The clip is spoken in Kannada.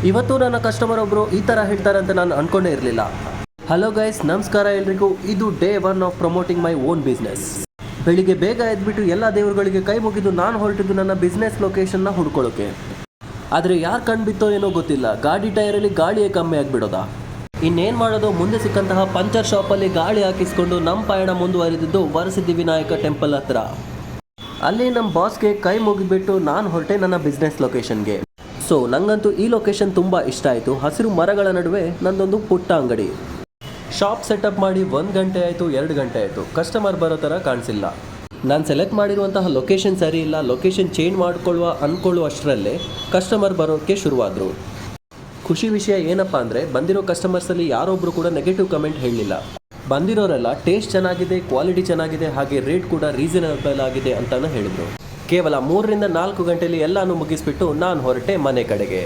ಇವತ್ತು ನನ್ನ ಕಸ್ಟಮರ್ ಒಬ್ಬರು ಈ ಥರ ಹೇಳ್ತಾರೆ ಅಂತ ನಾನು ಅನ್ಕೊಂಡೇ ಇರಲಿಲ್ಲ. ಹಲೋ ಗೈಸ್, ನಮಸ್ಕಾರ ಎಲ್ರಿಗೂ. ಇದು day 1 of promoting my own business. ಬೆಳಿಗ್ಗೆ ಬೇಗ ಎದ್ಬಿಟ್ಟು ಎಲ್ಲ ದೇವರುಗಳಿಗೆ ಕೈ ಮುಗಿದು ನಾನು ಹೊರಟಿದ್ದು ನನ್ನ ಬಿಸ್ನೆಸ್ ಲೊಕೇಶನ್ನ ಹುಡ್ಕೊಳ್ಳೋಕೆ. ಆದರೆ ಯಾರು ಕಣ್ಬಿತ್ತೋ ಏನೋ ಗೊತ್ತಿಲ್ಲ, ಗಾಡಿ ಟೈರಲ್ಲಿ ಗಾಳಿಯೇ ಕಮ್ಮಿ ಆಗಿಬಿಡೋದ. ಇನ್ನೇನು ಮಾಡೋದು, ಮುಂದೆ ಸಿಕ್ಕಂತಹ ಪಂಚರ್ ಶಾಪಲ್ಲಿ ಗಾಳಿ ಹಾಕಿಸ್ಕೊಂಡು ನಮ್ಮ ಪಯಣ ಮುಂದುವರಿದಿದ್ದು ವರಸಿದ್ಧಿ ವಿನಾಯಕ ಟೆಂಪಲ್ ಹತ್ರ. ಅಲ್ಲಿ ನಮ್ಮ ಬಾಸ್ಗೆ ಕೈ ಮುಗಿಬಿಟ್ಟು ನಾನು ಹೊರಟೆ ನನ್ನ ಬಿಸ್ನೆಸ್ ಲೊಕೇಶನ್ಗೆ. ಸೊ ನನಗಂತೂ ಈ ಲೊಕೇಶನ್ ತುಂಬ ಇಷ್ಟ ಆಯಿತು. ಹಸಿರು ಮರಗಳ ನಡುವೆ ನಂದೊಂದು ಪುಟ್ಟ ಅಂಗಡಿ. ಶಾಪ್ ಸೆಟಪ್ ಮಾಡಿ 1 ಗಂಟೆ ಆಯಿತು, 2 ಗಂಟೆ ಆಯಿತು, ಕಸ್ಟಮರ್ ಬರೋ ಥರ ಕಾಣಿಸಿಲ್ಲ. ನಾನು ಸೆಲೆಕ್ಟ್ ಮಾಡಿರುವಂತಹ ಲೊಕೇಶನ್ ಸರಿ ಇಲ್ಲ, ಲೊಕೇಶನ್ ಚೇಂಜ್ ಅಂದ್ಕೊಳ್ಳುವಷ್ಟರಲ್ಲೇ ಕಸ್ಟಮರ್ ಬರೋಕ್ಕೆ ಶುರುವಾದರು. ಖುಷಿ ವಿಷಯ ಏನಪ್ಪ ಅಂದರೆ, ಬಂದಿರೋ ಕಸ್ಟಮರ್ಸಲ್ಲಿ ಯಾರೊಬ್ಬರು ಕೂಡ ನೆಗೆಟಿವ್ ಕಮೆಂಟ್ ಹೇಳಲಿಲ್ಲ. ಬಂದಿರೋರೆಲ್ಲ ಟೇಸ್ಟ್ ಚೆನ್ನಾಗಿದೆ, ಕ್ವಾಲಿಟಿ ಚೆನ್ನಾಗಿದೆ, ಹಾಗೆ ರೇಟ್ ಕೂಡ ರೀಸನಬಲ್ ಆಗಿದೆ ಅಂತಲೂ ಹೇಳಿದರು. ಕೇವಲ 3 ರಿಂದ 4 ಗಂಟೆಯಲ್ಲಿ ಎಲ್ಲನೂ ಮುಗಿಸ್ಬಿಟ್ಟು ನಾನು ಹೊರಟೆ ಮನೆ ಕಡೆಗೆ.